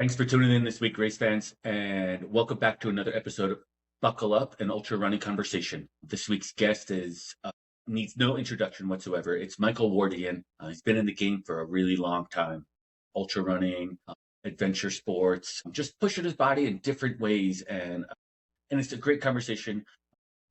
Thanks for tuning in this week, race fans, and welcome back to another episode of Buckle Up, an ultra running conversation. This week's guest needs no introduction whatsoever. It's Michael Wardian. He's been in the game for a really long time, ultra running, adventure sports, just pushing his body in different ways, and it's a great conversation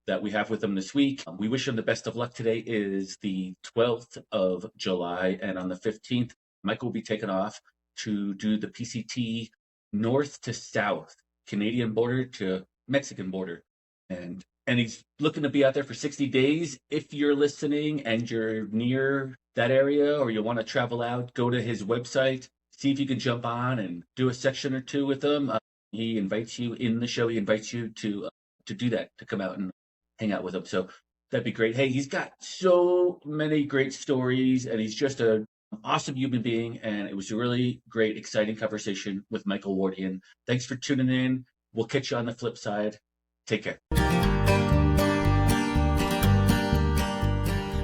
that we have with him this week. We wish him the best of luck. Today is the 12th of July, and on the 15th, Michael will be taken off to do the PCT north to south, Canadian border to Mexican border. And he's looking to be out there for 60 days. If you're listening and you're near that area or you want to travel out, go to his website, see if you can jump on and do a section or two with him. He invites you in the show. He invites you to do that, to come out and hang out with him. So that'd be great. Hey, he's got so many great stories, and he's just an awesome human being. And it was a really great, exciting conversation with Michael Wardian. Thanks for tuning in. We'll catch you on the flip side. Take care.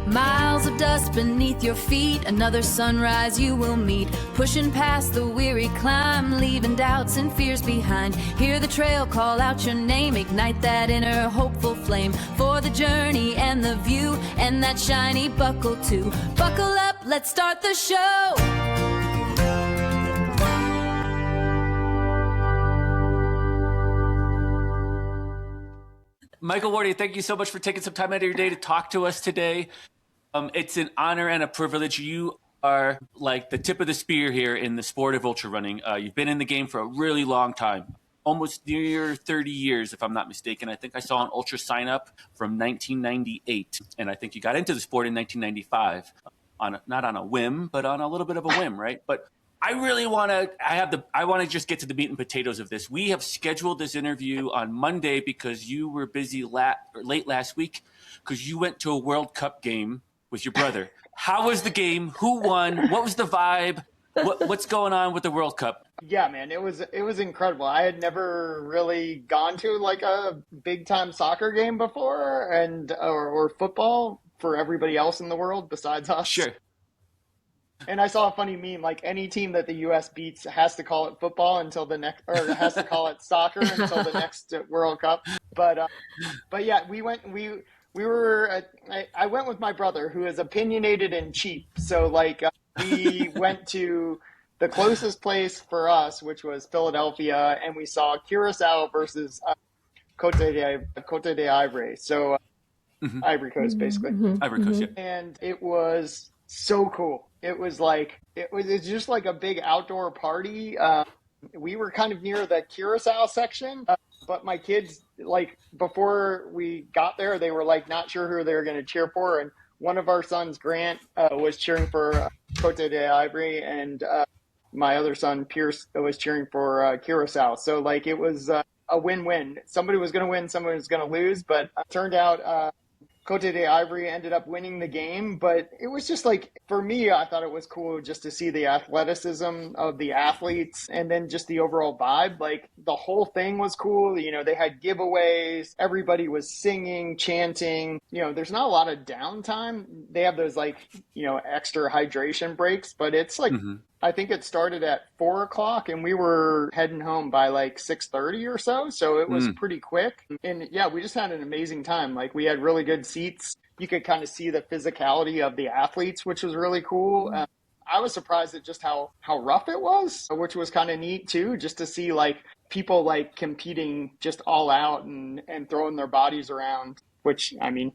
Miles of dust beneath your feet, another sunrise you will meet. Pushing past the weary climb, leaving doubts and fears behind. Hear the trail call out your name, ignite that inner hopeful flame. For the journey and the view, and that shiny buckle too. Buckle up, let's start the show. Michael Wardian, thank you so much for taking some time out of your day to talk to us today. It's an honor and a privilege. You are like the tip of the spear here in the sport of ultra running. You've been in the game for a really long time, almost near 30 years, if I'm not mistaken. I think I saw an ultra sign up from 1998, and I think you got into the sport in 1995, not on a whim, but on a little bit of a whim, right? But I really want to, I want to just get to the meat and potatoes of this. We have scheduled this interview on Monday because you were busy late last week because you went to a World Cup game with your brother. How was the game? Who won? What was the vibe? What's going on with the World Cup? Yeah, man, it was incredible. I had never really gone to like a big time soccer game before, or football for everybody else in the world besides us. Sure. And I saw a funny meme, like any team that the U.S. beats has to call it football until the next, or has to call it soccer until the next World Cup. But yeah, I went with my brother, who is opinionated and cheap. So we went to the closest place for us, which was Philadelphia, and we saw Curacao versus Cote d'Ivoire. So Ivory Coast, basically. Mm-hmm. Ivory Coast, yeah. And it was so cool. It's just like a big outdoor party. We were kind of near the Curacao section, but my kids, like, before we got there, they were like not sure who they were going to cheer for. And one of our sons, Grant, was cheering for Cote d'Ivoire, and my other son, Pierce, was cheering for Curacao. So like it was a win-win. Somebody was going to win, somebody was going to lose, but it turned out Cote d'Ivoire ended up winning the game. But it was just like, for me, I thought it was cool just to see the athleticism of the athletes, and then just the overall vibe. Like the whole thing was cool. You know, they had giveaways. Everybody was singing, chanting. You know, there's not a lot of downtime. They have those extra hydration breaks, but it's like, I think it started at 4:00 and we were heading home by like 6:30 or so. So it was pretty quick. And yeah, we just had an amazing time. Like we had really good seats. You could kind of see the physicality of the athletes, which was really cool. I was surprised at just how rough it was, which was kind of neat too, just to see like people like competing just all out and throwing their bodies around, which I mean,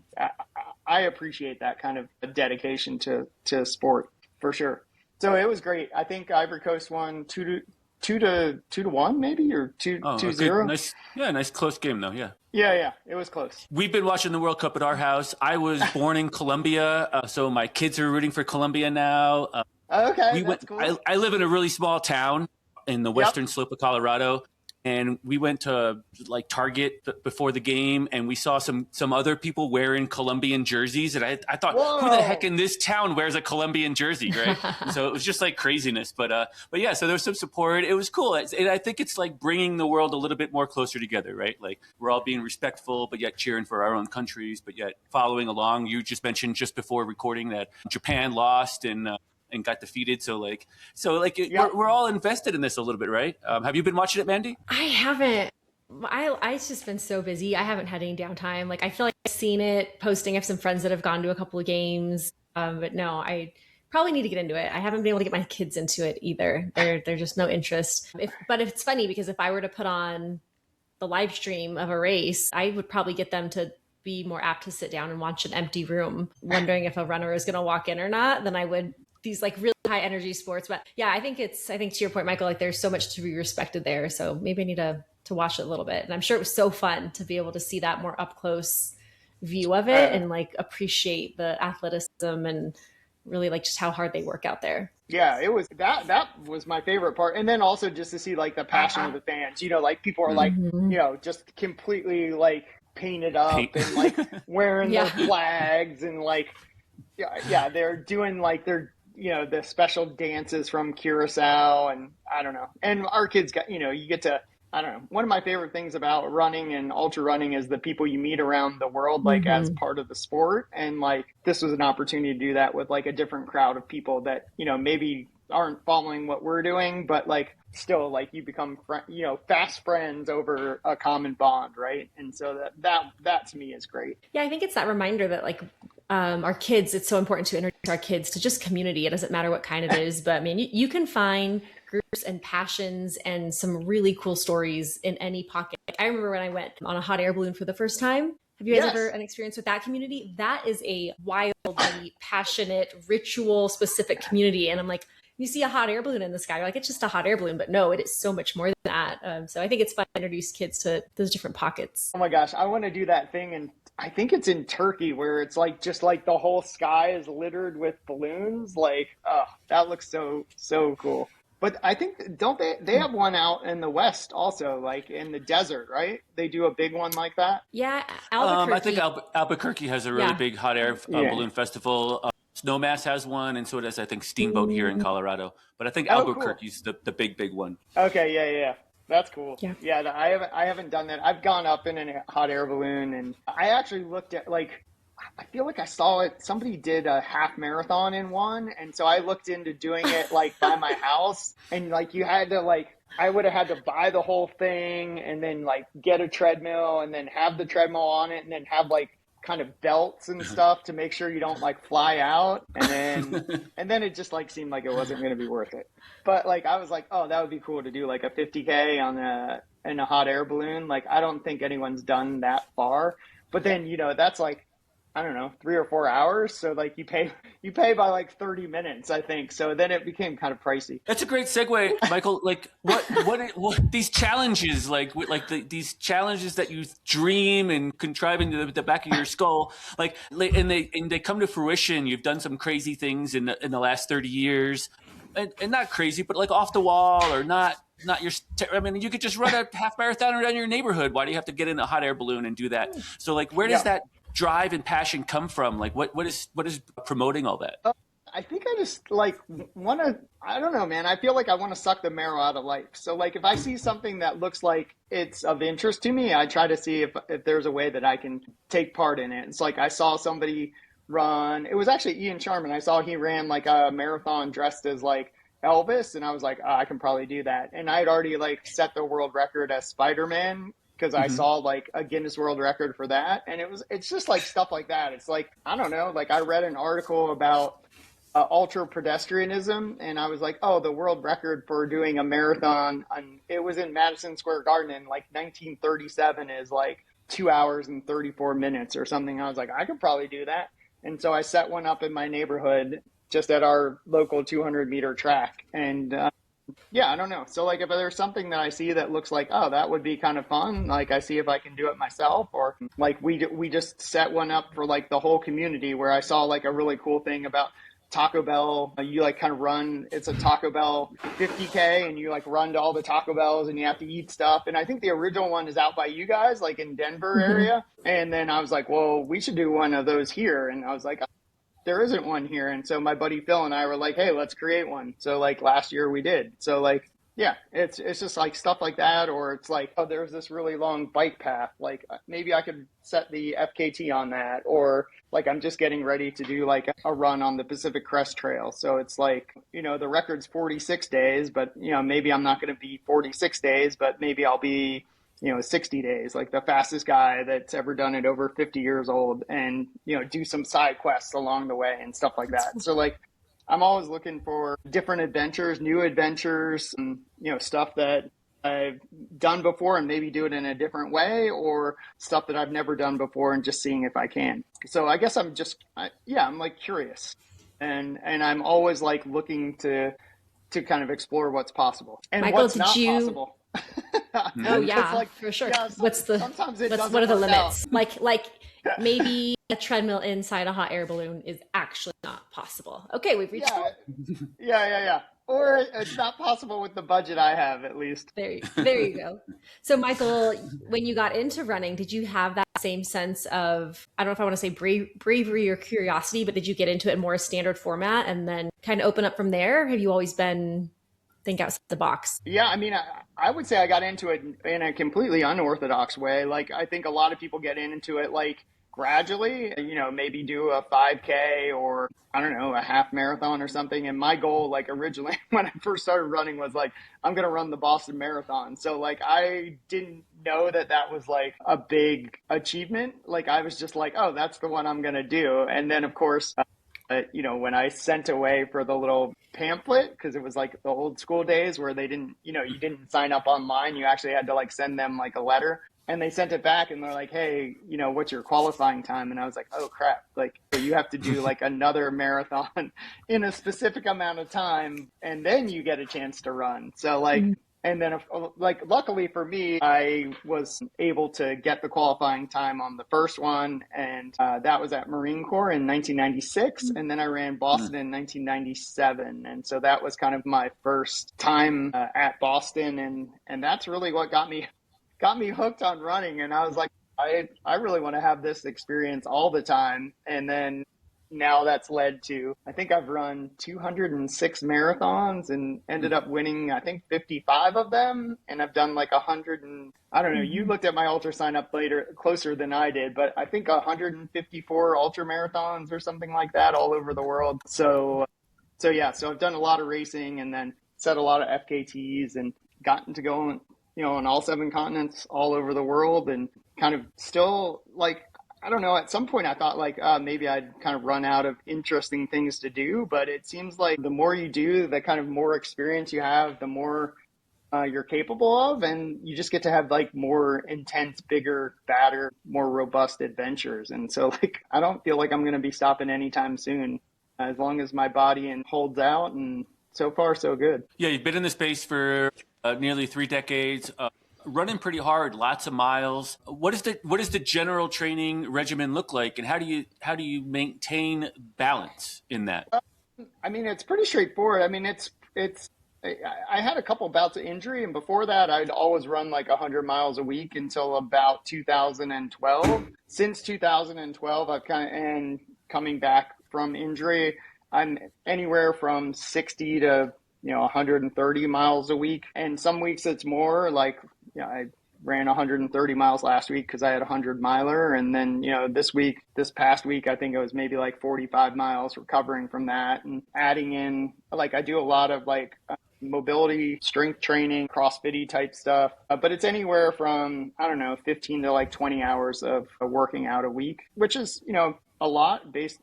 I appreciate that kind of dedication to sport for sure. So it was great. I think Ivory Coast won 2-1 maybe, or 2-0. Nice close game though. Yeah. Yeah, it was close. We've been watching the World Cup at our house. I was born in Colombia, so my kids are rooting for Colombia now. Okay, that's cool. I live in a really small town in the western slope of Colorado, and we went to like Target before the game, and we saw some other people wearing Colombian jerseys, and I thought, whoa, who the heck in this town wears a Colombian jersey, right? So it was just like craziness, but yeah, so there was some support. It was cool, and I think it's like bringing the world a little bit more closer together, right? Like we're all being respectful, but yet cheering for our own countries, but yet following along. You just mentioned just before recording that Japan lost, and and got defeated. Yeah. We're all invested in this a little bit, right? Have you been watching it, Mandy? I haven't. It's just been so busy. I haven't had any downtime. Like I feel like I've seen it posting. I have some friends that have gone to a couple of games, but no, I probably need to get into it. I haven't been able to get my kids into it either. They're just no interest. But it's funny because if I were to put on the live stream of a race, I would probably get them to be more apt to sit down and watch an empty room, wondering if a runner is going to walk in or not, than I would these like really high energy sports. But yeah, I think to your point, Michael, like there's so much to be respected there. So maybe I need to watch it a little bit. And I'm sure it was so fun to be able to see that more up close view of it and like appreciate the athleticism and really like just how hard they work out there. Yeah, it was that was my favorite part. And then also just to see like the passion of the fans, like people are like, just completely like painted up and like wearing their flags and like, they're doing like the special dances from Curacao and I don't know. And our kids got, you get to, I don't know. One of my favorite things about running and ultra running is the people you meet around the world, like as part of the sport. And like, this was an opportunity to do that with like a different crowd of people that, maybe aren't following what we're doing, but like still like you become, fast friends over a common bond. Right. And so that to me is great. Yeah. I think it's that reminder that like, our kids, it's so important to introduce our kids to just community. It doesn't matter what kind it is, but I mean, you can find groups and passions and some really cool stories in any pocket. I remember when I went on a hot air balloon for the first time. Have you guys ever an experience with that community? That is a wildly passionate, ritual specific community. And I'm like, you see a hot air balloon in the sky, you're like, it's just a hot air balloon, but no, it is so much more than that. So I think it's fun to introduce kids to those different pockets. Oh my gosh, I want to do that thing. And I think it's in Turkey where it's like, just like the whole sky is littered with balloons. Like, oh, that looks so cool. But I think, don't they have one out in the West also, like in the desert, right? They do a big one like that? Yeah, Albuquerque. I think Albuquerque has a really big hot air balloon festival. Snowmass has one, and so does, I think, Steamboat here in Colorado. But I think Albuquerque's the big one. Okay, yeah. That's cool. Yeah, I haven't done that. I've gone up in a hot air balloon, and I actually looked at like, I feel like I saw it. Somebody did a half marathon in one. And so I looked into doing it like by my house, and like you had to like, I would have had to buy the whole thing and then like get a treadmill and then have the treadmill on it and then have like kind of belts and stuff to make sure you don't like fly out. And then it just like seemed like it wasn't going to be worth it. But like, I was like, oh, that would be cool to do like a 50K in a hot air balloon. Like, I don't think anyone's done that far, but then, that's like, I don't know, 3 or 4 hours. So like you pay by like 30 minutes, I think. So then it became kind of pricey. That's a great segue, Michael. Like what these challenges, these challenges that you dream and contrive into the back of your skull, and they come to fruition. You've done some crazy things in the last 30 years, and not crazy, but like off the wall or not your. I mean, you could just run a half marathon around your neighborhood. Why do you have to get in a hot air balloon and do that? So like, where does that drive and passion come from? Like what is promoting all that? I think I just like want to, I don't know, man. I feel like I want to suck the marrow out of life. So like if I see something that looks like it's of interest to me, I try to see if there's a way that I can take part in it. It's like I saw somebody run, it was actually Ian Sharman. I saw he ran like a marathon dressed as like Elvis, and I was like, oh, I can probably do that. And I had already like set the world record as Spider-Man, because I saw like a Guinness World Record for that. And it's just like stuff like that. It's like, I don't know, like I read an article about ultra pedestrianism, and I was like, oh, the world record for doing a marathon, it was in Madison Square Garden in like 1937 is like 2 hours and 34 minutes or something. I was like, I could probably do that. And so I set one up in my neighborhood just at our local 200-meter track. And I don't know. So like if there's something that I see that looks like, oh, that would be kind of fun, like I see if I can do it myself, or like we just set one up for like the whole community, where I saw like a really cool thing about Taco Bell. You like kind of run, it's a Taco Bell 50K, and you like run to all the Taco Bells and you have to eat stuff. And I think the original one is out by you guys, like in Denver area. And then I was like, well, we should do one of those here. And I was like, there isn't one here. And so my buddy Phil and I were like, hey, let's create one. So like last year we did. So like Yeah, it's just like stuff like that, or it's like, oh, there's this really long bike path. Like maybe I could set the FKT on that, or like I'm just getting ready to do like a run on the Pacific Crest Trail. So it's like, the record's 46 days, but maybe I'm not going to be 46 days, but maybe I'll be 60 days, like the fastest guy that's ever done it over 50 years old, and do some side quests along the way and stuff like that. So like I'm always looking for different adventures, new adventures, and, stuff that I've done before and maybe do it in a different way, or stuff that I've never done before and just seeing if I can. So I guess I'm like curious, and I'm always like looking to kind of explore what's possible and Michael, what's not possible. Oh yeah, like, for sure. Yeah, sometimes it doesn't what are the work limits? out. Like maybe a treadmill inside a hot air balloon is actually not possible. Okay, we've reached. Yeah. Or it's not possible with the budget I have, at least. There you go. So, Michael, when you got into running, did you have that same sense of, I don't know if I want to say bravery or curiosity, but did you get into it in more standard format and then kind of open up from there? Have you always been think outside the box? Yeah, I mean, I would say I got into it in a completely unorthodox way. Like, I think a lot of people get into it like gradually, maybe do a 5K or I don't know, a half marathon or something. And my goal, like originally when I first started running, was like, I'm going to run the Boston Marathon. So like, I didn't know that was like a big achievement. Like, I was just like, oh, that's the one I'm going to do. And then of course, when I sent away for the little pamphlet, because it was like the old school days where they didn't, you didn't sign up online. You actually had to like send them like a letter. And they sent it back and they're like, hey, what's your qualifying time? And I was like, oh, crap. Like, you have to do like another marathon in a specific amount of time, and then you get a chance to run. So like, and then like, luckily for me, I was able to get the qualifying time on the first one. And that was at Marine Corps in 1996. And then I ran Boston in 1997. And so that was kind of my first time at Boston. And that's really what got me hooked on running. And I was like, I really want to have this experience all the time. And then now that's led to, I think I've run 206 marathons and ended up winning, I think 55 of them. And I've done like 100 and I don't know, you looked at my ultra sign up closer than I did, but I think 154 ultra marathons or something like that all over the world. So I've done a lot of racing and then set a lot of FKTs and gotten to go on all 7 continents all over the world, and kind of still like, I don't know, at some point I thought like maybe I'd kind of run out of interesting things to do, but it seems like the more you do, the kind of more experience you have, the more you're capable of, and you just get to have like more intense, bigger, badder, more robust adventures. And so like, I don't feel like I'm going to be stopping anytime soon, as long as my body holds out, and so far so good. Yeah, you've been in the space for nearly 3 decades, running pretty hard, lots of miles. What is the general training regimen look like, and how do you maintain balance in that? I mean, it's pretty straightforward. I mean, I had a couple bouts of injury, and before that, I'd always run like 100 miles a week until about 2012. Since 2012, and coming back from injury, I'm anywhere from 60 to 130 miles a week. And some weeks it's more, like, I ran 130 miles last week because I had a 100-miler. And then, this past week, I think it was maybe like 45 miles recovering from that, and adding in, like, I do a lot of like mobility, strength training, CrossFit type stuff. But it's anywhere from, I don't know, 15 to like 20 hours of working out a week, which is, a lot based,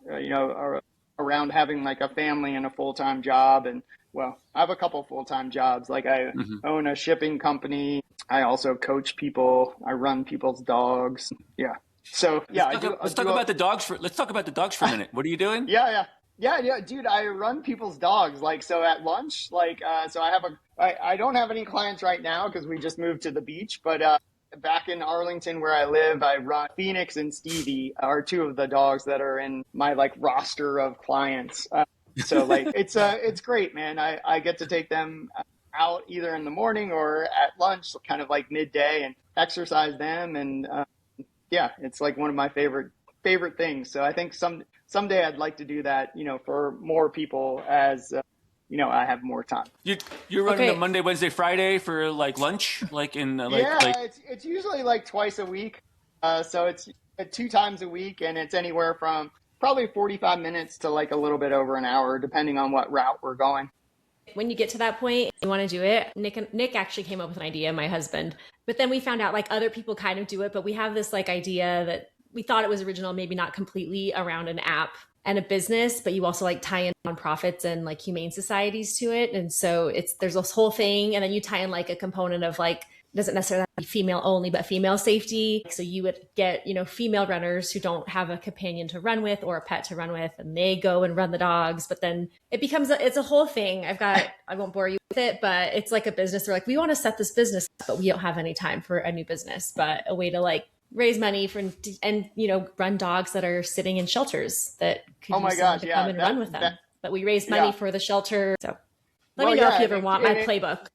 around having like a family and a full-time job. And well, I have a couple full-time jobs. Like, I own a shipping company. I also coach people. I run people's dogs. Yeah. So yeah, let's talk about the dogs for a minute. What are you doing? Yeah, dude, I run people's dogs. Like, so at lunch, like, so I don't have any clients right now because we just moved to the beach, but back in Arlington where I live, I run Phoenix and Stevie are 2 of the dogs that are in my like roster of clients. So like, it's great, man. I get to take them out either in the morning or at lunch, kind of like midday, and exercise them. And yeah, it's like one of my favorite things. So I think someday I'd like to do that, for more people as I have more time. You're running Okay. a Monday, Wednesday, Friday for like lunch, like in Yeah, it's usually like twice a week. So it's 2 times a week, and it's anywhere from probably 45 minutes to like a little bit over an hour, depending on what route we're going. When you get to that point, you want to do it. Nick actually came up with an idea, my husband. But then we found out like other people kind of do it, but we have this like idea that we thought it was original, maybe not completely, around an app and a business, but you also like tie in nonprofits and like humane societies to it. And so there's this whole thing, and then you tie in like a component of like, doesn't necessarily have to be female only, but female safety. So you would get, female runners who don't have a companion to run with or a pet to run with, and they go and run the dogs. But then it becomes, it's a whole thing. I won't bore you with it, but it's like a business. They're like, we want to set this business up, but we don't have any time for a new business, but a way to like raise money for, and, run dogs that are sitting in shelters that could Oh my use someone gosh, to yeah, come and run with them. But we raise money yeah. for the shelter. So let Well, me know yeah, if you ever want my playbook.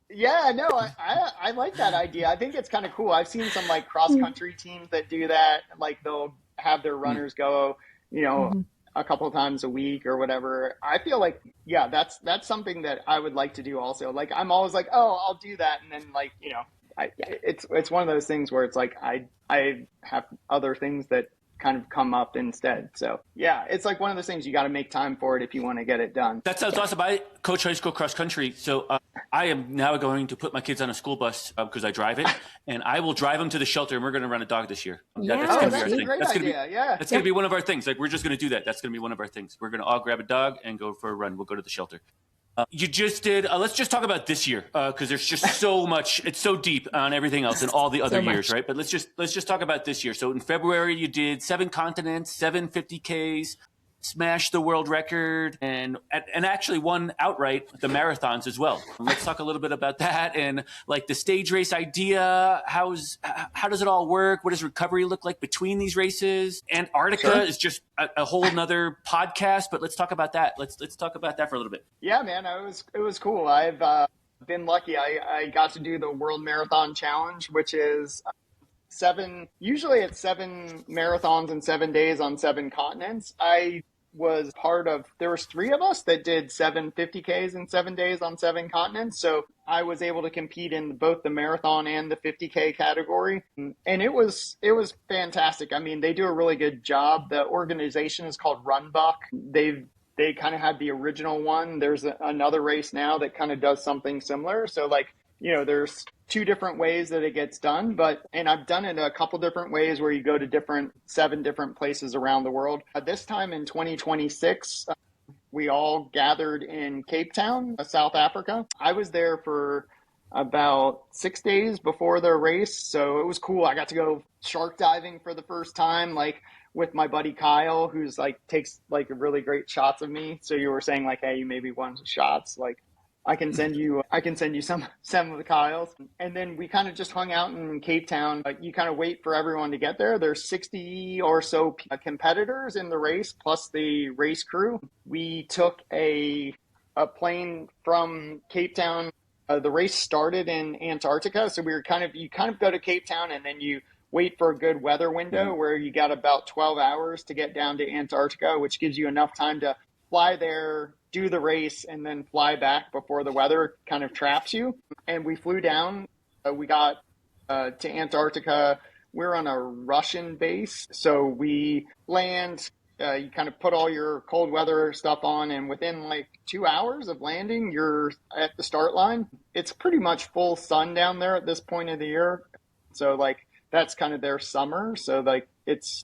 Yeah, no, I like that idea. I think it's kind of cool. I've seen some like cross country teams that do that. Like they'll have their runners go, a couple of times a week or whatever. I feel like, yeah, that's something that I would like to do also. Like I'm always like, oh, I'll do that, and then like it's one of those things where it's like I have other things that kind of come up instead. So yeah, it's like one of those things you got to make time for it if you want to get it done. That sounds awesome. I coach high school cross country, so I am now going to put my kids on a school bus because I drive it, and I will drive them to the shelter, and we're going to run a dog this year. Yeah. That's That's a great idea. That's going to be one of our things. Like we're just going to do that. That's going to be one of our things. We're going to all grab a dog and go for a run. We'll go to the shelter. You just did. Let's just talk about this year because there's just so much. It's so deep on everything else and all the other years, right? But let's just talk about this year. So in February, you did 7 continents, 7 50Ks, smashed the world record, and actually won outright the marathons as well. Let's talk a little bit about that and like the stage race idea. How does it all work? What does recovery look like between these races? Antarctica is just a whole nother podcast, but let's talk about that. Let's talk about that for a little bit. Yeah, man, it was cool. I've been lucky. I got to do the World Marathon Challenge, which is 7. Usually it's 7 marathons in 7 days on 7 continents. I was part of, there was 3 of us that did 7 50Ks in 7 days on 7 continents. So I was able to compete in both the marathon and the 50K category. And it was fantastic. I mean, they do a really good job. The organization is called Run Buck. They kind of had the original one. There's another race now that kind of does something similar. So like, there's 2 different ways that it gets done, and I've done it a couple different ways where you go to 7 different places around the world. This time in 2026, we all gathered in Cape Town, South Africa. I was there for about 6 days before the race. So it was cool. I got to go shark diving for the first time, like with my buddy Kyle, who's like takes like really great shots of me. So you were saying like, hey, you maybe want some shots, like I can send you some of the Kyles. And then we kind of just hung out in Cape Town. You kind of wait for everyone to get there. There's 60 or so competitors in the race, plus the race crew. We took a plane from Cape Town. The race started in Antarctica. So you kind of go to Cape Town and then you wait for a good weather window where you got about 12 hours to get down to Antarctica, which gives you enough time to fly there, do the race, and then fly back before the weather kind of traps you. And we flew down. We got to Antarctica. We're on a Russian base. So we land, you kind of put all your cold weather stuff on, and within like 2 hours of landing, you're at the start line. It's pretty much full sun down there at this point of the year. So like that's kind of their summer. So like it's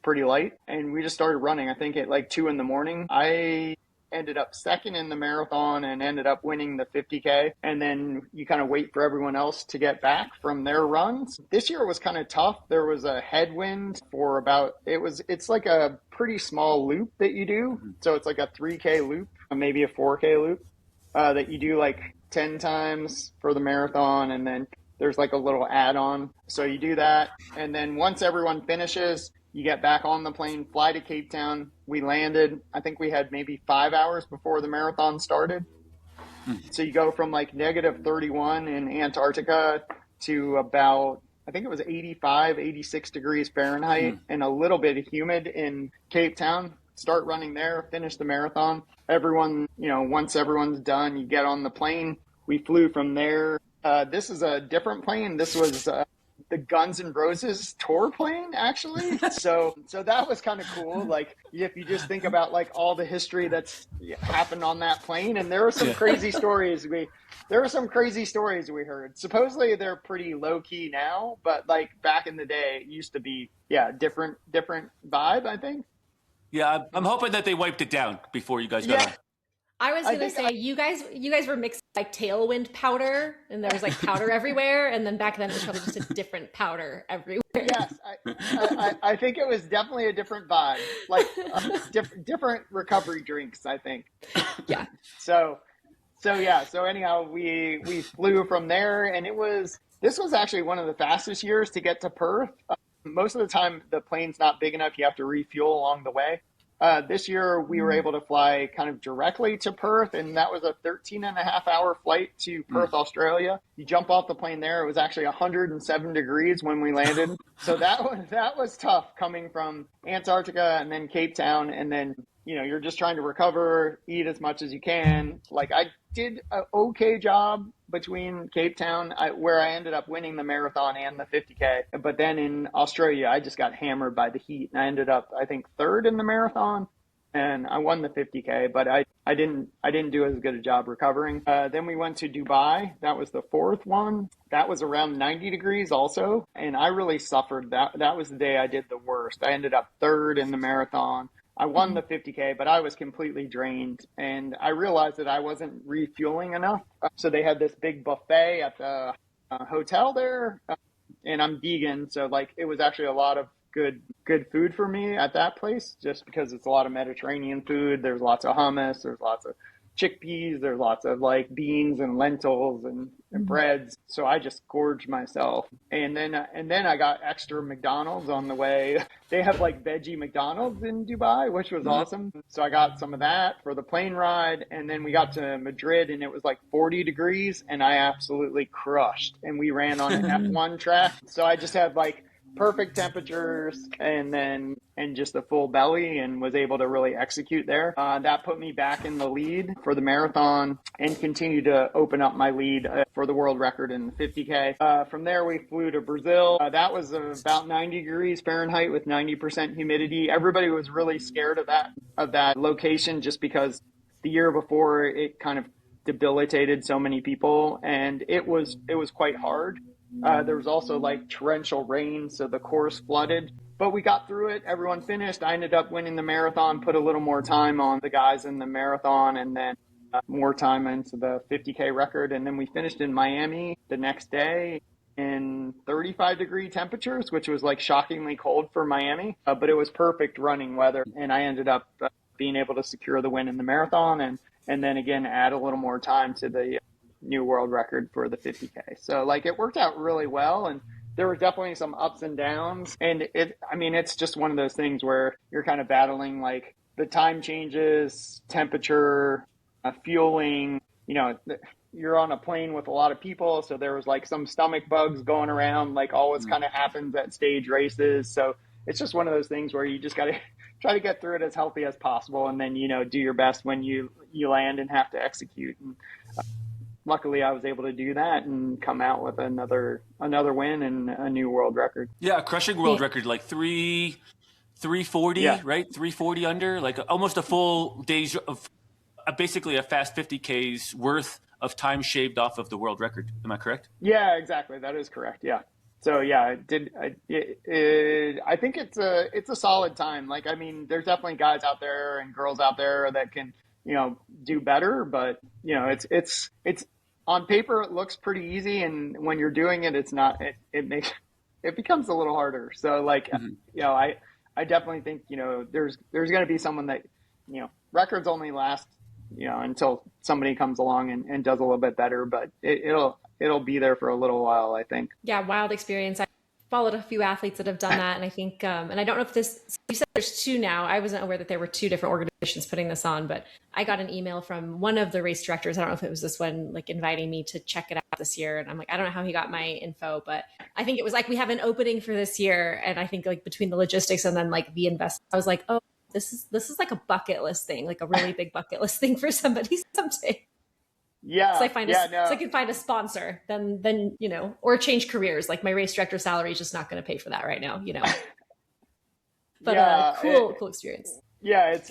pretty light. And we just started running, I think at like 2 a.m. I ended up second in the marathon and ended up winning the 50K. And then you kind of wait for everyone else to get back from their runs. This year was kind of tough. There was a headwind for it's like a pretty small loop that you do. So it's like a 3K loop, maybe a 4K loop that you do like 10 times for the marathon. And then there's like a little add-on. So you do that. And then once everyone finishes, you get back on the plane, fly to Cape Town. We landed, I think we had maybe 5 hours before the marathon started. So you go from like -31 in Antarctica to about, I think it was 85, 86 degrees Fahrenheit and a little bit humid in Cape Town. start running there, finish the marathon. Everyone, once everyone's done, you get on the plane. We flew from there. This is a different plane. This was the Guns N' Roses tour plane, actually. So that was kind of cool. Like, if you just think about like all the history that's happened on that plane, and there were some crazy stories we heard. Supposedly they're pretty low key now, but like back in the day, it used to be different vibe, I think. Yeah, I'm hoping that they wiped it down before you guys got on. I was gonna say you guys were mixing like tailwind powder, and there was like powder everywhere, and then back then it was probably just a different powder everywhere. Yes, I think it was definitely a different vibe, like different recovery drinks, I think. Yeah. So anyhow, we flew from there, and this was actually one of the fastest years to get to Perth. Most of the time, the plane's not big enough; you have to refuel along the way. This year, we were able to fly kind of directly to Perth, and that was a 13.5-hour flight to Perth, Australia. You jump off the plane there. It was actually 107 degrees when we landed. So that was tough, coming from Antarctica and then Cape Town, and then, you're just trying to recover, eat as much as you can. Like, I did an okay job between Cape Town, where I ended up winning the marathon and the 50K. But then in Australia, I just got hammered by the heat, and I ended up, I think, third in the marathon, and I won the 50K, but I didn't do as good a job recovering. Then we went to Dubai. That was the fourth one. That was around 90 degrees also, and I really suffered. That was the day I did the worst. I ended up third in the marathon. I won the 50K, but I was completely drained, and I realized that I wasn't refueling enough. So they had this big buffet at the hotel there, and I'm vegan, so like it was actually a lot of good food for me at that place, just because it's a lot of Mediterranean food. There's lots of hummus, there's lots of chickpeas, there's lots of like beans and lentils and breads. So I just gorged myself. And then I got extra McDonald's on the way. They have like veggie McDonald's in Dubai, which was awesome. So I got some of that for the plane ride. And then we got to Madrid, and it was like 40 degrees, and I absolutely crushed. And we ran on an F1 track. So I just had like perfect temperatures and just a full belly, and was able to really execute there. That put me back in the lead for the marathon and continued to open up my lead for the world record in the 50K. From there, we flew to Brazil. That was about 90 degrees Fahrenheit with 90% humidity. Everybody was really scared of that location, just because the year before it kind of debilitated so many people, and it was quite hard. There was also like torrential rain, so the course flooded, but we got through it. Everyone finished. I ended up winning the marathon, put a little more time on the guys in the marathon, and then more time into the 50K record. And then we finished in Miami the next day in 35-degree temperatures, which was like shockingly cold for Miami, but it was perfect running weather. And I ended up being able to secure the win in the marathon, and then again add a little more time to the new world record for the 50K. So like it worked out really well, and there were definitely some ups and downs, and it's just one of those things where you're kind of battling like the time changes, temperature, fueling. You're on a plane with a lot of people, so there was like some stomach bugs going around, like always kind of happens at stage races. So it's just one of those things where you just got to try to get through it as healthy as possible, and then do your best when you land and have to execute. And luckily, I was able to do that and come out with another win and a new world record. Yeah, crushing world record, like 340, right? 340 under, like almost a full day's of basically a fast 50K's worth of time shaved off of the world record. Am I correct? Yeah, exactly. That is correct. Yeah. So yeah, I think it's a solid time. Like, there's definitely guys out there and girls out there that can, do better, but it's on paper, it looks pretty easy, and when you're doing it, it's not. It becomes a little harder. So, like, I definitely think there's going to be someone that records only last until somebody comes along and does a little bit better, but it'll be there for a little while, I think. Yeah, wild experience. I followed a few athletes that have done that, and I think, and I don't know if you said there's two now. I wasn't aware that there were two different organizations putting this on, but I got an email from one of the race directors. I don't know if it was this one, like inviting me to check it out this year. And I'm like, I don't know how he got my info, but I think it was like, we have an opening for this year. And I think like between the logistics and then like the investment, I was like, oh, this is like a bucket list thing, like a really big bucket list thing for somebody someday. Yeah. So I find yeah, so no. I can find a sponsor, then or change careers. Like my race director salary is just not going to pay for that right now, But Yeah, cool experience. Yeah, it's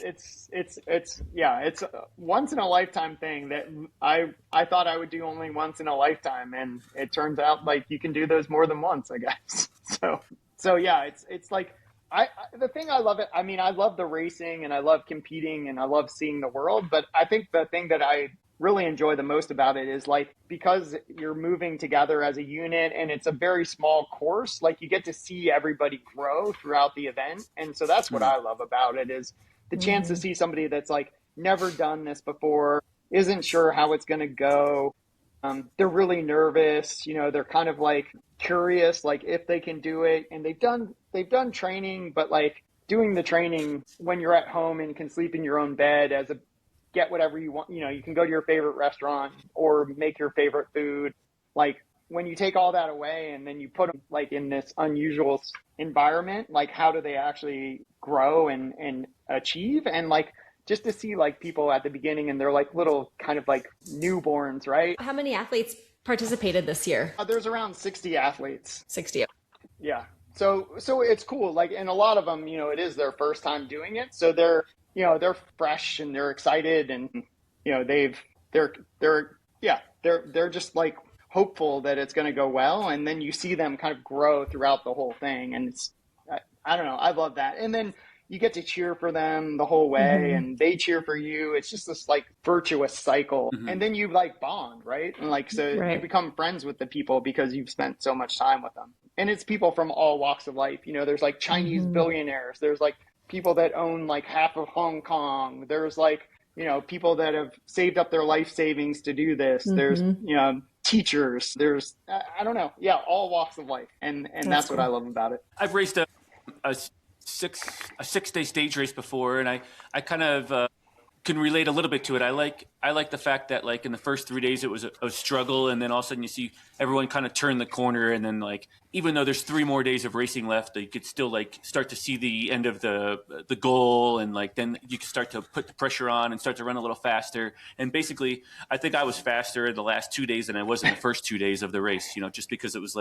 a once in a lifetime thing that I thought I would do only once in a lifetime, and it turns out like you can do those more than once, I guess. So yeah, it's like the thing I love it. I mean, I love the racing and I love competing and I love seeing the world, but I think the thing that I really enjoy the most about it is like because you're moving together as a unit and it's a very small course, like you get to see everybody grow throughout the event. And so that's what I love about it is the chance to see somebody that's like never done this before, isn't sure how it's going to go. They're really nervous, they're kind of like curious, like if they can do it, and they've done training, but like doing the training when you're at home and can sleep in your own bed get whatever you want, you can go to your favorite restaurant or make your favorite food. Like when you take all that away and then you put them like in this unusual environment, like how do they actually grow and achieve? And like just to see like people at the beginning and they're like little kind of like newborns, right? How many athletes participated this year? There's around 60 athletes. 60. Yeah. So it's cool. Like, and a lot of them, it is their first time doing it. So they're fresh and they're excited and, they're just like hopeful that it's going to go well. And then you see them kind of grow throughout the whole thing. And I don't know. I love that. And then you get to cheer for them the whole way and they cheer for you. It's just this like virtuous cycle. And then you like bond, right? And like, so you become friends with the people because you've spent so much time with them. And it's people from all walks of life. There's like Chinese billionaires. There's like people that own like half of Hong Kong. There's like, people that have saved up their life savings to do this. There's, teachers. There's, I don't know. Yeah. All walks of life. And that's cool. what I love about it. I've raced a 6-day stage race before, and I kind of can relate a little bit to it. I like the fact that like in the first 3 days it was a struggle, and then all of a sudden you see everyone kind of turn the corner, and then like even though there's 3 more days of racing left, you could still like start to see the end of the goal, and like then you can start to put the pressure on and start to run a little faster. And basically, I think I was faster in the last 2 days than I was in the first 2 days of the race. Just because it was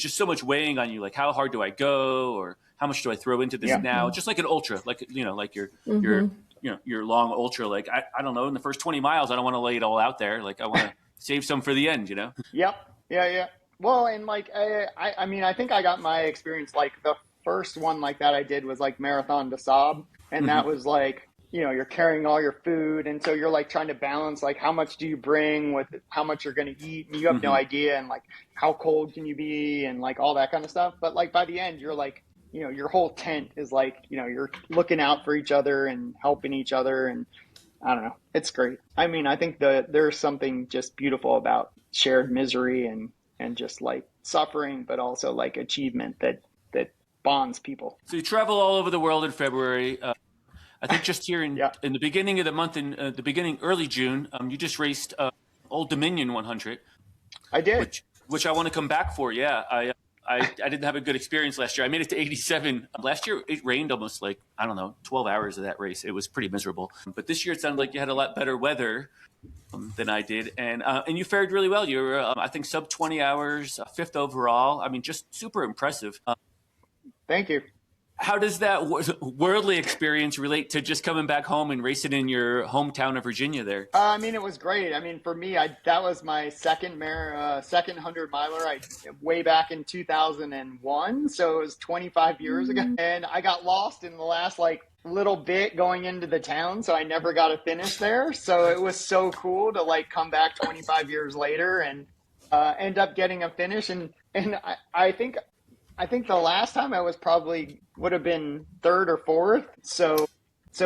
just so much weighing on you, like how hard do I go, or how much do I throw into this now? Just like an ultra, like like your long ultra, like I don't know, in the first 20 miles I don't want to lay it all out there, like I want to save some for the end. Yep. Yeah Well, and like I mean I think I got my experience, like the first one like that I did was like Marathon des Sables, and that was like you're carrying all your food, and so you're like trying to balance like how much do you bring with how much you're going to eat, and you have no idea, and like how cold can you be, and like all that kind of stuff. But like by the end you're like your whole tent is like, you're looking out for each other and helping each other. And I don't know, it's great. I mean, I think there's something just beautiful about shared misery and just like suffering, but also like achievement that bonds people. So you travel all over the world in February. I think just here in the beginning of the month, in early June, you just raced Old Dominion 100. I did. Which I want to come back for. Yeah, I didn't have a good experience last year. I made it to 87. Last year, it rained almost like, 12 hours of that race. It was pretty miserable. But this year, it sounded like you had a lot better weather than I did. And you fared really well. You were, I think, sub 20 hours, 5th overall. I mean, just super impressive. Thank you. How does that worldly experience relate to just coming back home and racing in your hometown of Virginia there? I mean, it was great. I mean, for me, that was my second 100 miler. Way back in 2001. So it was 25 years ago. And I got lost in the last like little bit going into the town. So I never got to finish there. So it was so cool to like come back 25 years later and end up getting a finish. And I think the last time I was would have been 3rd or 4th. So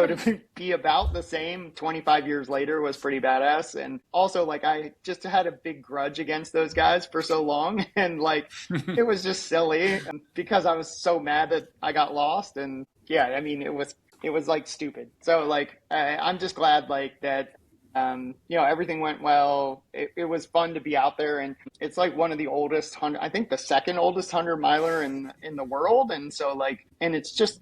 to be about the same 25 years later was pretty badass. And also like I just had a big grudge against those guys for so long. And like, it was just silly because I was so mad that I got lost. And yeah, I mean, it was like stupid. So like, I'm just glad like that, everything went well. It was fun to be out there, and it's like one of the oldest 100, I think the second oldest 100 miler in the world. And so like, and it's just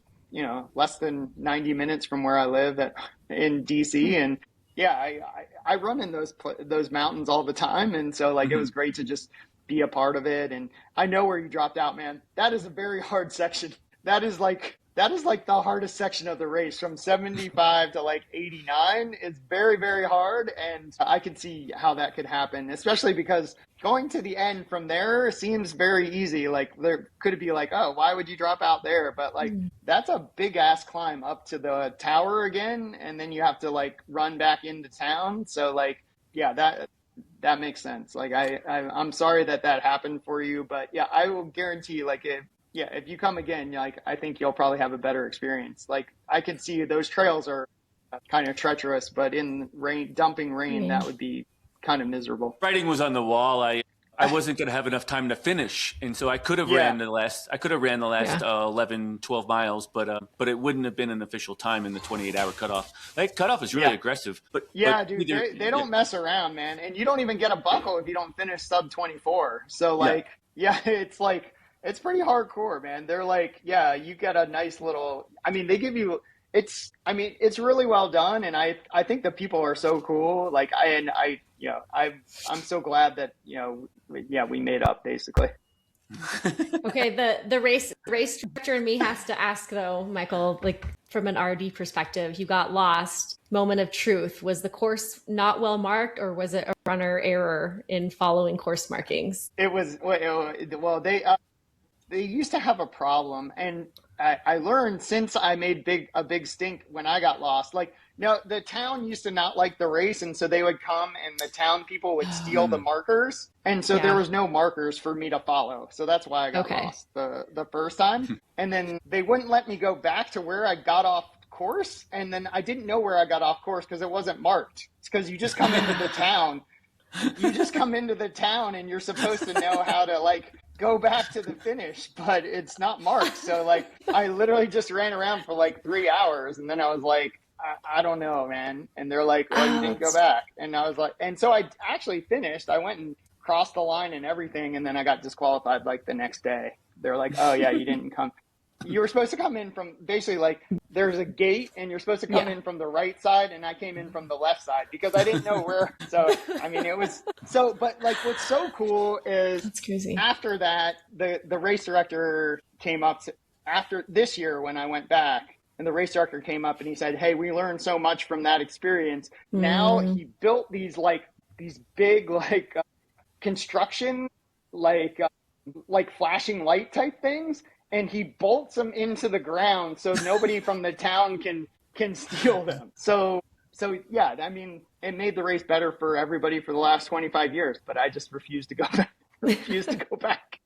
less than 90 minutes from where I live in DC. And yeah, I run in those mountains all the time. And so like, it was great to just be a part of it. And I know where you dropped out, man. That is a very hard section. That is like the hardest section of the race, from 75 to like 89 is very, very hard. And I can see how that could happen, especially because going to the end from there seems very easy. Like there could be like, oh, why would you drop out there? But like, that's a big ass climb up to the tower again. And then you have to like run back into town. So like, yeah, that makes sense. Like I'm sorry that happened for you, but yeah, I will guarantee like if you come again, like I think you'll probably have a better experience. Like I can see those trails are kind of treacherous, but in dumping rain, that would be kind of miserable. Writing was on the wall. I wasn't going to have enough time to finish, and so I could have ran the last 11, 12 miles, but it wouldn't have been an official time in the 28-hour cutoff. That cutoff is really aggressive. But dude, they don't mess around, man, and you don't even get a buckle if you don't finish sub 24. So like, it's like. It's pretty hardcore, man. They're like, yeah, you get a nice little, I mean, they give you, it's really well done. And I think the people are so cool. Like I'm so glad that, we made up basically. Okay. The race director in me has to ask though, Michael, like from an RD perspective, you got lost. Moment of truth. Was the course not well marked, or was it a runner error in following course markings? It was, well, they used to have a problem, and I learned since I made a big stink when I got lost. Like, the town used to not like the race, and so they would come, and the town people would steal the markers, and so there was no markers for me to follow. So that's why I got lost the first time. And then they wouldn't let me go back to where I got off course, and then I didn't know where I got off course because it wasn't marked. It's because you just come into the town. You just come into the town, and you're supposed to know how to like go back to the finish, but it's not marked. So like I literally just ran around for like 3 hours, and then I was like, I don't know, man. And they're like, well, you didn't go back. And I was like, and so I actually finished. I went and crossed the line and everything, and then I got disqualified like the next day. They're like, oh yeah, you didn't come. You were supposed to come in from basically like there's a gate, and you're supposed to come in from the right side, and I came in from the left side because I didn't know where. So I mean, it was so. But like, what's so cool is that's crazy. After that, the race director came up after this year when I went back, and the race director came up and he said, "Hey, we learned so much from that experience. Now he built these big construction like flashing light type things." And he bolts them into the ground so nobody from the town can steal them. So yeah, I mean, it made the race better for everybody for the last 25 years, but I just refused to go back.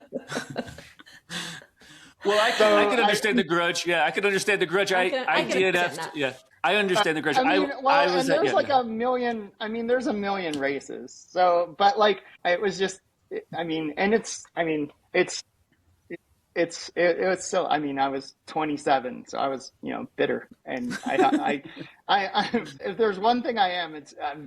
Well, I can understand the grudge. Yeah, I can understand the grudge. I DNF'd. Yeah, I understand the grudge. There's a million. I mean, there's a million races. So, but like, it was just. It was still, I mean, I was 27, so I was, bitter. And I if there's one thing I am,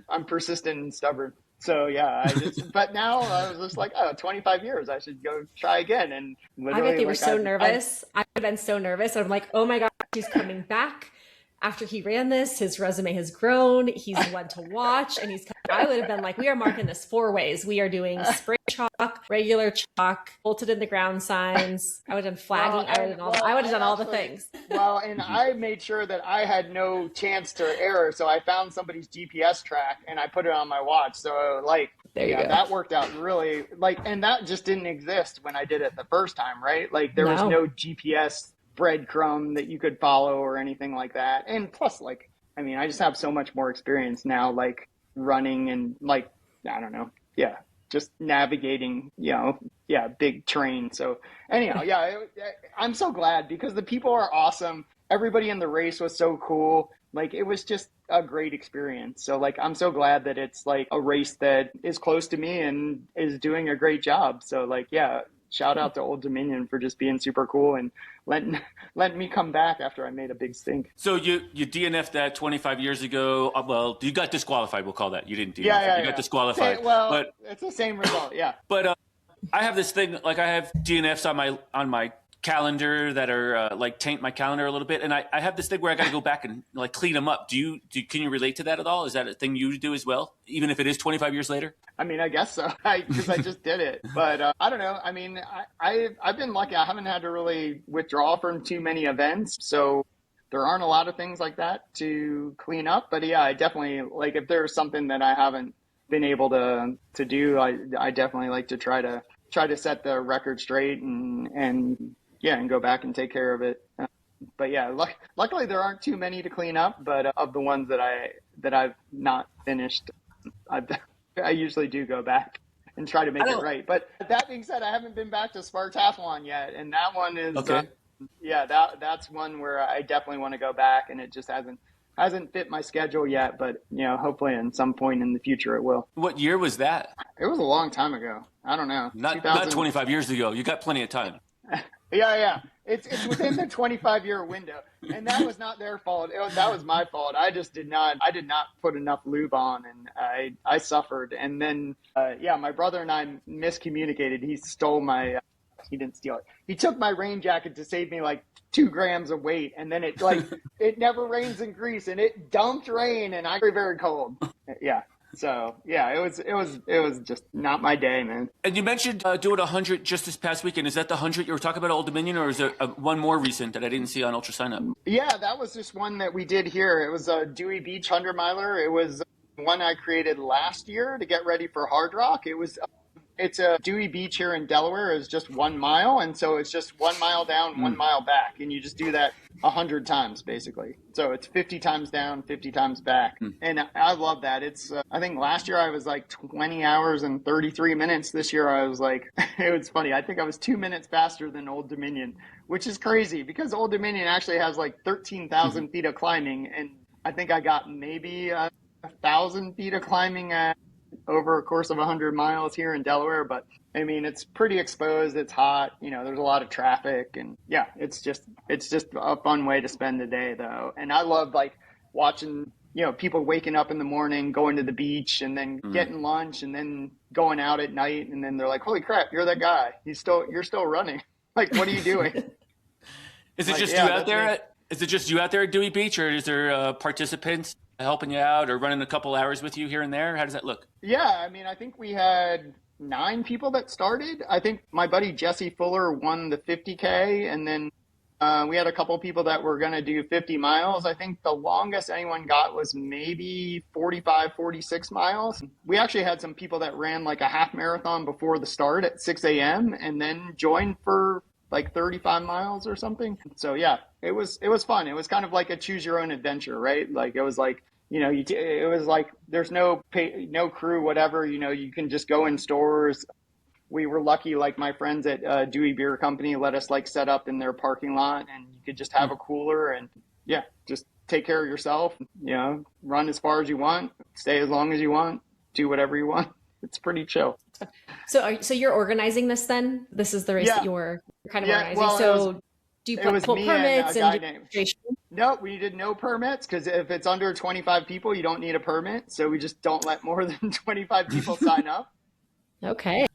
I'm persistent and stubborn. So yeah, but now I was just like, 25 years, I should go try again. And literally, I bet they were so nervous. I would have been so nervous. I'm like, oh my God, he's coming back. After he ran this, his resume has grown. He's one to watch, and I would have been like, we are marking this 4 ways. We are doing spray chalk, regular chalk, bolted in the ground signs. I would have done flagging. I would have done all the things. Well, and I made sure that I had no chance to error, so I found somebody's GPS track and I put it on my watch. So like, there you go. That worked out really and that just didn't exist when I did it the first time, right? Like there was no GPS breadcrumb that you could follow or anything like that. And plus, like, I mean, I just have so much more experience now, like running and like, I don't know. Yeah. Just navigating, big terrain. So anyhow, I'm so glad because the people are awesome. Everybody in the race was so cool. Like, it was just a great experience. So like, I'm so glad that it's like a race that is close to me and is doing a great job. So like, yeah, shout out to Old Dominion for just being super cool and letting me come back after I made a big stink. So you DNF'd that 25 years ago. Well, you got disqualified. We'll call that. You didn't DNF. You got disqualified. But it's the same result. Yeah. But I have this thing, like I have DNFs on my calendar that are like taint my calendar a little bit, and I have this thing where I got to go back and like clean them up. Can you relate to that at all? Is that a thing you do as well, even if it is 25 years later? I mean, I guess so, because I just did it. But I don't know. I mean, I've been lucky. I haven't had to really withdraw from too many events, so there aren't a lot of things like that to clean up. But yeah, I definitely like if there's something that I haven't been able to do, I definitely like to try to set the record straight and go back and take care of it. But yeah, luckily there aren't too many to clean up. But of the ones that I've not finished, I usually do go back and try to make it right. But that being said, I haven't been back to Spartathlon yet, and that one is okay. That's one where I definitely want to go back, and it just hasn't fit my schedule yet. But hopefully, in some point in the future, it will. What year was that? It was a long time ago. I don't know. Not 25 years ago. You got plenty of time. Yeah. It's within the 25-year window, and that was not their fault. That was my fault. I did not put enough lube on, and I suffered. And then my brother and I miscommunicated. He stole my. He didn't steal it. He took my rain jacket to save me like 2 grams of weight, and then it it never rains in Greece, and it dumped rain, and I was very, very cold. Yeah. So yeah, it was just not my day, man. And you mentioned doing 100 just this past weekend. Is that the 100 you were talking about at Old Dominion, or is there one more recent that I didn't see on Ultra Sign Up? Yeah, that was just one that we did here. It was a Dewey Beach 100 miler. It was one I created last year to get ready for Hard Rock. It's a Dewey Beach here in Delaware is just 1 mile. And so it's just 1 mile down, 1 mile back. And you just do that 100 times, basically. So it's 50 times down, 50 times back. And I love that. It's, I think last year I was like 20 hours and 33 minutes. This year I was like, it was funny. I think I was 2 minutes faster than Old Dominion, which is crazy because Old Dominion actually has like 13,000 feet of climbing. And I think I got maybe 1,000 feet of climbing over a course of 100 miles here in Delaware. But I mean, it's pretty exposed. It's hot. There's a lot of traffic, and yeah, it's just a fun way to spend the day though. And I love like watching, people waking up in the morning, going to the beach and then getting lunch and then going out at night. And then they're like, holy crap, you're that guy. You're still running. Like, what are you doing? Is it just you out there? Is it just you out there at Dewey Beach, or is there participants helping you out or running a couple hours with you here and there? How does that look? Yeah, I mean, I think we had 9 people that started. I think my buddy Jesse Fuller won the 50K, and then we had a couple people that were going to do 50 miles. I think the longest anyone got was maybe 45, 46 miles. We actually had some people that ran like a half marathon before the start at 6 a.m. and then joined for like 35 miles or something. So yeah, it was fun. It was kind of like a choose your own adventure, right? Like it was like, it was like there's no crew, whatever, you can just go in stores. We were lucky, like my friends at Dewey Beer Company let us like set up in their parking lot, and you could just have a cooler and yeah, just take care of yourself, run as far as you want, stay as long as you want, do whatever you want. It's pretty chill. So you're organizing this then? This is the race that you're kind of organizing. Well, do you pull permits and registration? No, we did no permits because if it's under 25 people, you don't need a permit. So we just don't let more than 25 people sign up. Okay.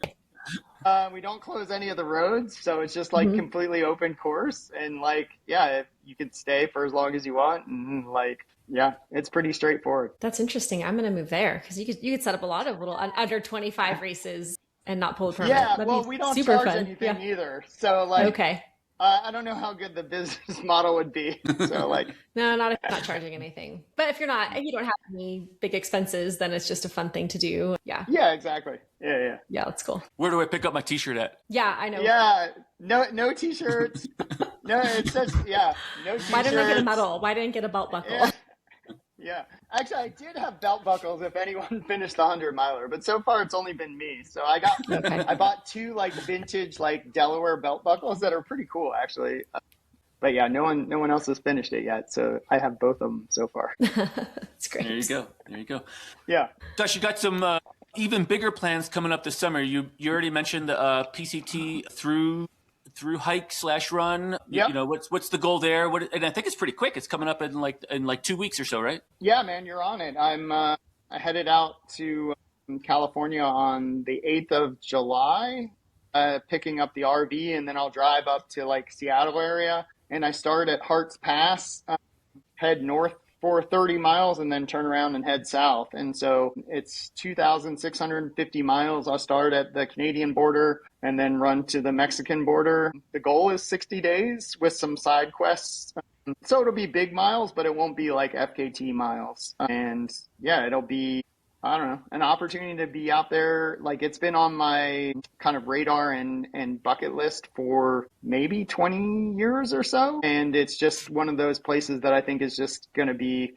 We don't close any of the roads. So it's just like completely open course. And like, yeah, you can stay for as long as you want. And like, yeah, it's pretty straightforward. That's interesting. I'm going to move there because you could set up a lot of little under 25 races and not pull a permit. Yeah, well, we don't charge anything either. So like, okay. I don't know how good the business model would be. So like, no, not charging anything. But if you don't have any big expenses, then it's just a fun thing to do. Yeah. Yeah, exactly. Yeah. Yeah, that's cool. Where do I pick up my T-shirt at? Yeah, I know. Yeah, no T-shirts. No, it's just no T-shirts. Why didn't I get a medal? Why didn't I get a belt buckle? Yeah. Actually, I did have belt buckles if anyone finished the 100 miler, but so far it's only been me. So I bought 2 like vintage like Delaware belt buckles that are pretty cool actually. But yeah, no one else has finished it yet, so I have both of them so far. That's great. There you go. Yeah. Josh, you got some even bigger plans coming up this summer. You already mentioned the PCT through hike/run. Yep. What's the goal there? And I think it's pretty quick. It's coming up in like 2 weeks or so, right? Yeah, man, you're on it. I headed out to California on the 8th of July. picking up the RV, and then I'll drive up to like Seattle area. And I start at Hart's Pass, head north for 30 miles, and then turn around and head south. And so it's 2,650 miles. I'll start at the Canadian border and then run to the Mexican border. The goal is 60 days with some side quests. So it'll be big miles, but it won't be like FKT miles. And yeah, it'll be, I don't know, an opportunity to be out there. Like, it's been on my kind of radar and bucket list for maybe 20 years or so. And it's just one of those places that I think is just going to be,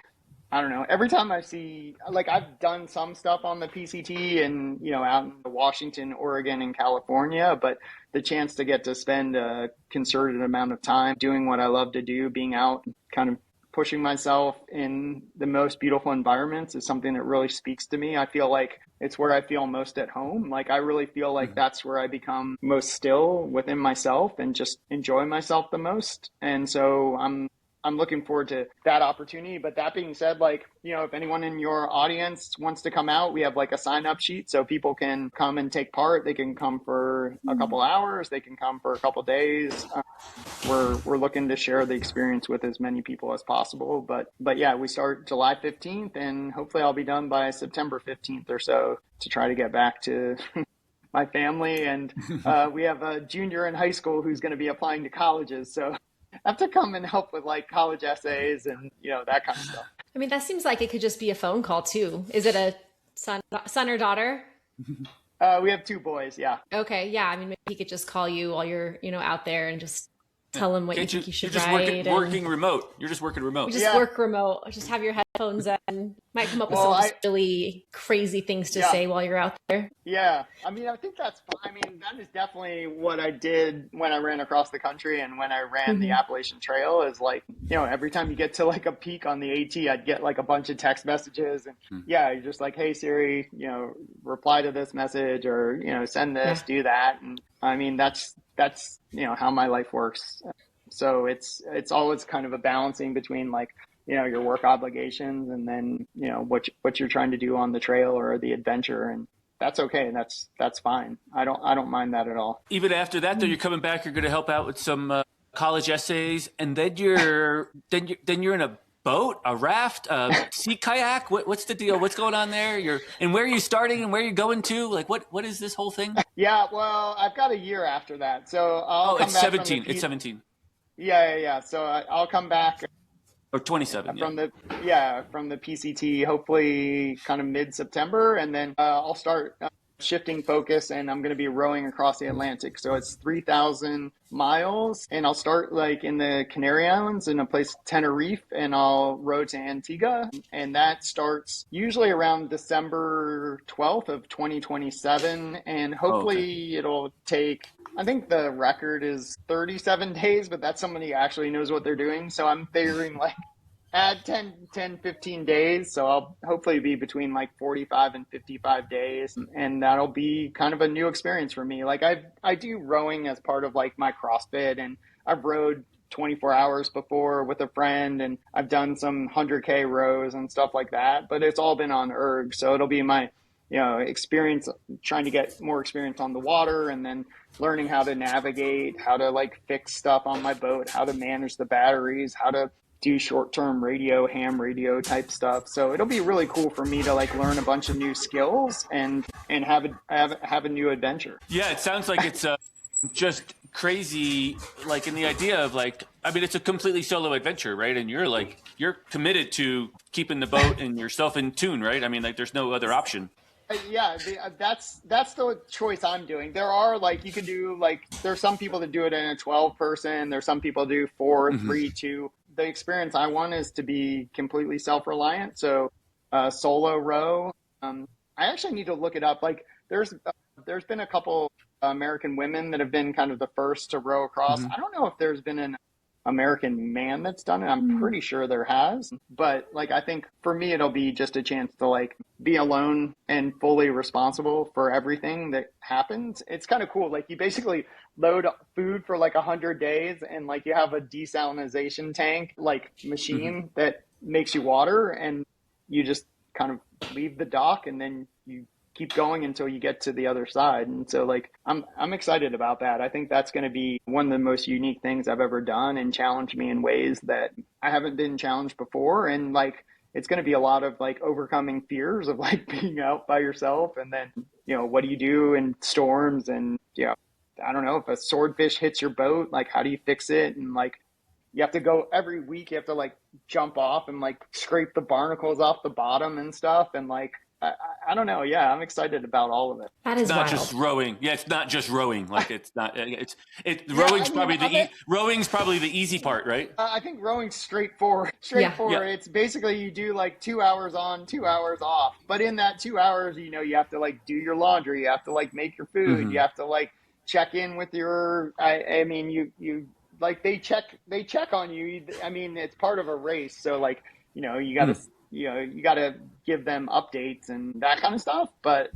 I don't know, every time I see, like, I've done some stuff on the PCT and, you know, out in Washington, Oregon, and California, but the chance to get to spend a concerted amount of time doing what I love to do, being out, kind of pushing myself in the most beautiful environments is something that really speaks to me. I feel like it's where I feel most at home. Like, I really feel like that's where I become most still within myself and just enjoy myself the most. And so I'm looking forward to that opportunity. But that being said, like, you know, if anyone in your audience wants to come out, we have like a sign up sheet so people can come and take part. They can come for a couple hours. They can come for a couple days. We're looking to share the experience with as many people as possible. But yeah, we start July 15th, and hopefully I'll be done by September 15th or so to try to get back to my family. And we have a junior in high school who's going to be applying to colleges. So I have to come and help with like college essays and, you know, that kind of stuff. I mean, that seems like it could just be a phone call too. Is it a son or daughter? We have 2 boys. Yeah. Okay. Yeah. I mean, maybe he could just call you while you're, you know, out there and just tell him what you think you should You're just write. working remote. You're just working remote. Just work remote. Just have your headphones on. Might come up with some really crazy things to say while you're out there. Yeah. I mean, I think that is definitely what I did when I ran across the country and when I ran the Appalachian Trail is like, you know, every time you get to like a peak on the AT, I'd get like a bunch of text messages and you're just like, hey Siri, you know, reply to this message or, you know, send this, do that. And I mean, that's, you know, how my life works. So it's always kind of a balancing between like, you know, your work obligations and then, you know, what you're trying to do on the trail or the adventure. And that's okay. That's fine. I don't mind that at all. Even after that, though, you're coming back, you're going to help out with some college essays, and then you're in a boat, a raft, a sea kayak. What's the deal? What's going on there? And where are you starting and where are you going to? Like, what is this whole thing? Yeah, well, I've got a year after that, so I'll come it's back 17. It's 17. Yeah. So I'll come back. Or 27. From the PCT, hopefully kind of mid-September, and then I'll start shifting focus, and I'm going to be rowing across the Atlantic. So it's 3,000 miles, and I'll start like in the Canary Islands in a place Tenerife, and I'll row to Antigua, and that starts usually around December 12th of 2027, and hopefully it'll take, I think the record is 37 days, but that's somebody who actually knows what they're doing. So I'm figuring like add 10, 15 days. So I'll hopefully be between like 45 and 55 days. And that'll be kind of a new experience for me. Like I do rowing as part of like my CrossFit, and I've rowed 24 hours before with a friend, and I've done some 100K rows and stuff like that, but it's all been on erg. So it'll be my, you know, experience, trying to get more experience on the water, and then learning how to navigate, how to like fix stuff on my boat, how to manage the batteries, how to do short-term radio, ham radio type stuff. So it'll be really cool for me to like learn a bunch of new skills and have a new adventure. Yeah, it sounds like it's just crazy, like in the idea of like, I mean, it's a completely solo adventure, right? And you're committed to keeping the boat and yourself in tune, right? I mean, like there's no other option. Yeah, that's the choice I'm doing. There are like, you can do like, there's some people that do it in a 12 person. There's some people do 4, 3, 2. The experience I want is to be completely self-reliant. So solo row. I actually need to look it up. Like there's been a couple American women that have been kind of the first to row across. I don't know if there's been an American man that's done it. I'm pretty sure there has, but like, I think for me, it'll be just a chance to like be alone and fully responsible for everything that happens. It's kind of cool. Like you basically load food for like 100 days, and like you have a desalination tank, like machine that makes you water, and you just kind of leave the dock, and then you keep going until you get to the other side. And so like I'm excited about that. I think that's going to be one of the most unique things I've ever done and challenge me in ways that I haven't been challenged before. And like it's going to be a lot of like overcoming fears of like being out by yourself, and then what do you do in storms, and I don't know, if a swordfish hits your boat, like how do you fix it? And like you have to go every week, you have to like jump off and like scrape the barnacles off the bottom and stuff, and like I don't know. Yeah, I'm excited about all of it. That is not wild. just rowing. Yeah, it's not just rowing. Like it's not. Rowing's probably the easy part, right? I think rowing's straightforward. Yeah. It's basically you do like 2 hours on, 2 hours off. But in that 2 hours, you have to like do your laundry. You have to like make your food. Mm-hmm. You have to like check in with your. I mean, you like they check on you. I mean, it's part of a race, so like you got to. You got to give them updates and that kind of stuff. But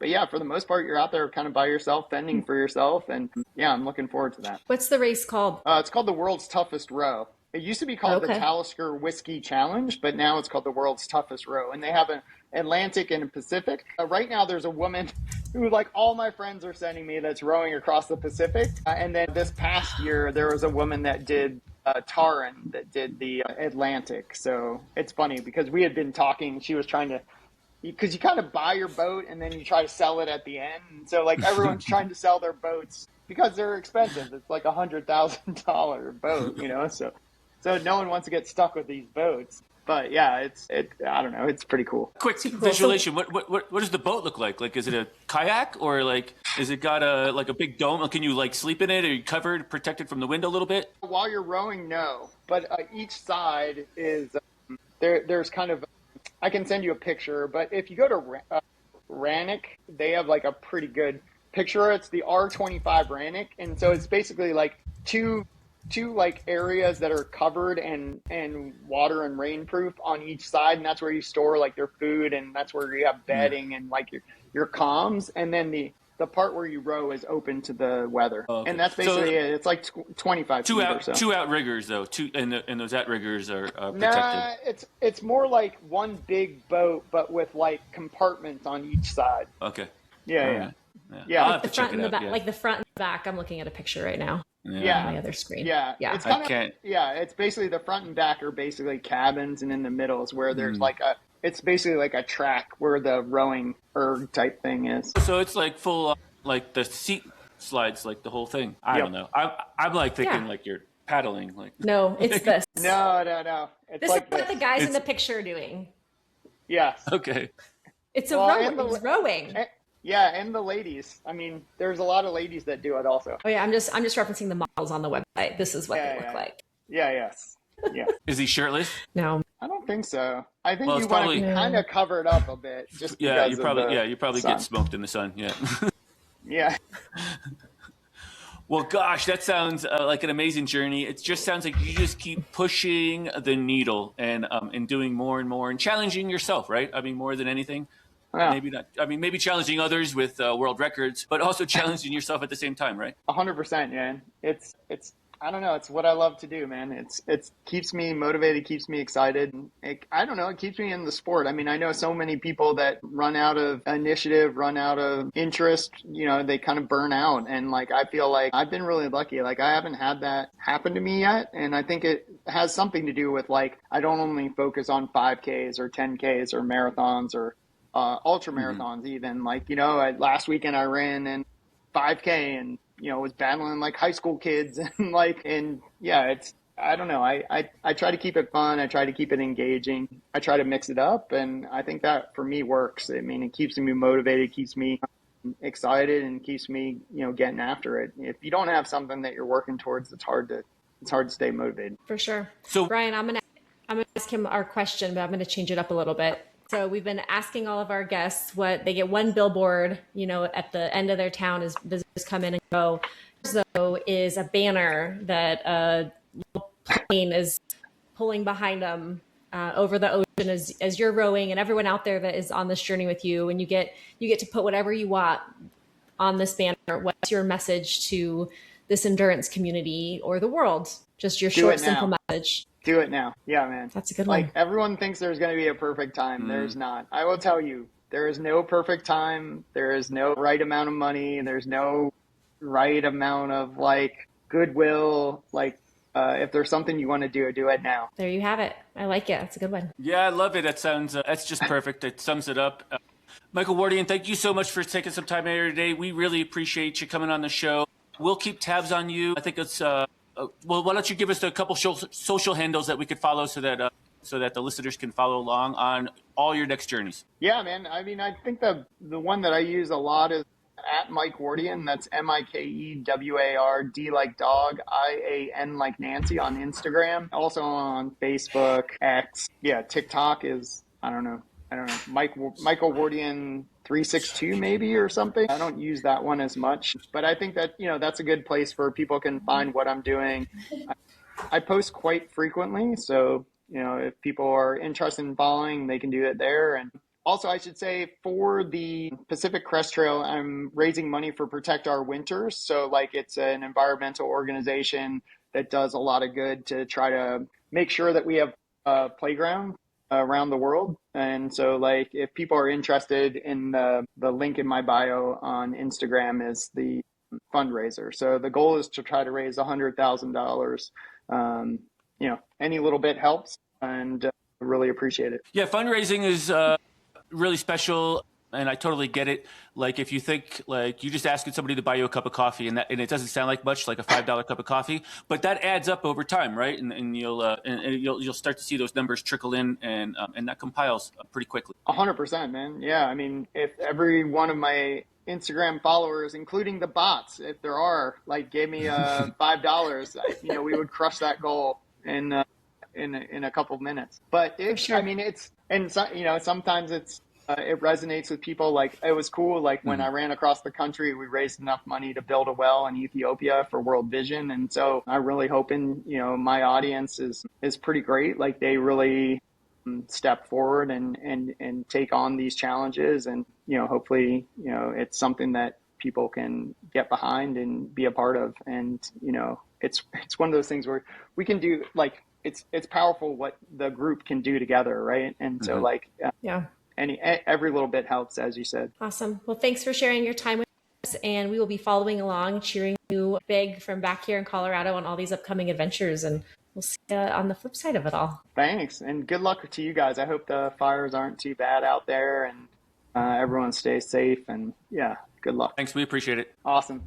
yeah, for the most part, you're out there kind of by yourself, fending for yourself. And yeah, I'm looking forward to that. What's the race called? It's called the World's Toughest Row. It used to be called the Talisker Whiskey Challenge, but now it's called the World's Toughest Row. And they have an Atlantic and a Pacific. Right now, there's a woman who, like, all my friends are sending me that's rowing across the Pacific. And then this past year, there was a woman that did Taran that did the Atlantic. So it's funny because we had been talking. She was trying to, because you kind of buy your boat and then you try to sell it at the end. And so like everyone's trying to sell their boats because they're expensive. It's like $100,000 boat, so no one wants to get stuck with these boats. But yeah, I don't know. It's pretty cool. Quick visualization. What does the boat look like? Like, is it a kayak, or like, is it got a big dome? Can you like sleep in it? Are you covered, protected from the wind a little bit? While you're rowing, no. But each side is there's kind of. I can send you a picture, but if you go to Rannoch, they have like a pretty good picture. It's the R25 Rannoch, and so it's basically like two like areas that are covered and water and rainproof on each side, and that's where you store like their food, and that's where you have bedding and like your comms, and then the part where you row is open to the weather. Okay. And that's basically it. It's like 25 feet or so. Two outriggers though, and those outriggers are protected. Nah, it's more like one big boat, but with like compartments on each side. Okay. Yeah. Like the front and the back. Like the front and the back. I'm looking at a picture right now. Yeah. On my other screen. Yeah. It's it's basically the front and back are basically cabins, and in the middle is where there's it's basically like a track where the rowing erg type thing is. So it's like full, like the seat slides, like the whole thing. I don't know. I'm like thinking like you're paddling. Like no, it's this. No. It's this is what the guys in the picture are doing. Yes. Okay. It's rowing. Yeah, and the ladies. I mean, there's a lot of ladies that do it also. Oh yeah, I'm just referencing the models on the website. This is what they look like. Yeah. Is he shirtless? No. I don't think so. I think you want to kind of cover it up a bit. Just you probably get smoked in the sun. Yeah. Yeah. Well, gosh, that sounds like an amazing journey. It just sounds like you just keep pushing the needle and doing more and more and challenging yourself, right? I mean, more than anything. Yeah. Maybe not. I mean, maybe challenging others with world records, but also challenging yourself at the same time, right? 100%, man. It's. I don't know. It's what I love to do, man. It keeps me motivated, keeps me excited. I don't know. It keeps me in the sport. I mean, I know so many people that run out of initiative, run out of interest. They kind of burn out, and like I feel like I've been really lucky. Like I haven't had that happen to me yet, and I think it has something to do with like I don't only focus on 5Ks or 10Ks or marathons or ultra marathons even. Like last weekend I ran in 5K and was battling like high school kids and it's I don't know. I try to keep it fun. I try to keep it engaging. I try to mix it up, and I think that for me works. I mean, it keeps me motivated, keeps me excited, and keeps me getting after it. If you don't have something that you're working towards, it's hard to stay motivated. For sure. So Brian, I'm gonna ask him our question, but I'm gonna change it up a little bit. So we've been asking all of our guests what they get. One billboard, at the end of their town as visitors come in and go. So is a banner that a little plane is pulling behind them over the ocean as you're rowing, and everyone out there that is on this journey with you. And you get to put whatever you want on this banner. What's your message to this endurance community or the world? Just your short, simple message. Do it now. Yeah, man. That's a good one. Like everyone thinks there's going to be a perfect time. There's not. I will tell you, there is no perfect time. There is no right amount of money. There's no right amount of like goodwill. Like, if there's something you want to do it now. There you have it. I like it. That's a good one. Yeah, I love it. That sounds, that's just perfect. It sums it up. Michael Wardian, thank you so much for taking some time out here today. We really appreciate you coming on the show. We'll keep tabs on you. I think it's, well, why don't you give us a couple social handles that we could follow so that the listeners can follow along on all your next journeys. Yeah, man. I mean, I think the one that I use a lot is at Mike Wardian. That's MikeWard, like dog, IAN like Nancy on Instagram. Also on Facebook, X. Yeah, TikTok is, I don't know, Michael Wardian 362 maybe or something. I don't use that one as much, but I think that, that's a good place where people can find what I'm doing. I post quite frequently, so if people are interested in following, they can do it there. And also, I should say, for the Pacific Crest Trail, I'm raising money for Protect Our Winters. So like, it's an environmental organization that does a lot of good to try to make sure that we have a playground around the world. And so like, if people are interested in the link in my bio on Instagram is the fundraiser. So the goal is to try to raise $100,000. Any little bit helps, and really appreciate it. Yeah, fundraising is really special, and I totally get it. Like, if you think like you just asking somebody to buy you a cup of coffee, and it doesn't sound like much, like a $5 cup of coffee, but that adds up over time, right? And you'll start to see those numbers trickle in, and that compiles pretty quickly. 100%, man. Yeah, I mean, if every one of my Instagram followers, including the bots, if there are, like, gave me $5, we would crush that goal in a couple of minutes. But sure. I mean, sometimes it resonates with people. Like, it was cool. Like, when I ran across the country, we raised enough money to build a well in Ethiopia for World Vision. And so I'm really hoping, my audience is pretty great. Like, they really step forward and take on these challenges. And, hopefully, it's something that people can get behind and be a part of. And, it's one of those things where we can do, like, it's powerful what the group can do together. Right. And so every little bit helps, as you said. Awesome. Well, thanks for sharing your time with us, and we will be following along, cheering you big from back here in Colorado on all these upcoming adventures, and we'll see you on the flip side of it all. Thanks, and good luck to you guys. I hope the fires aren't too bad out there, and everyone stays safe, and good luck. Thanks. We appreciate it. Awesome.